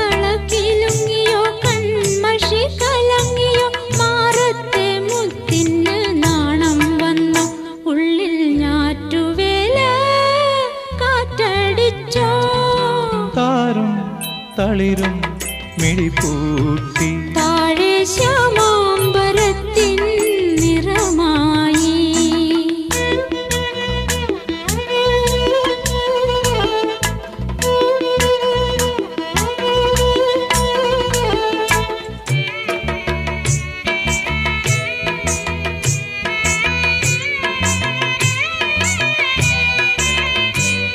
കാൽത്തളക്കിലുങ്ങിയോ കൺമഷി കലങ്ങിയോ മാറത്തെ മുത്തിന് നാണം വന്നു ഉള്ളിൽ ഞാറ്റുവേല കാറ്റടിച്ചോ താരും തളിരും മിഴിപ്പൂട്ടി താഴെ ശ്യാമ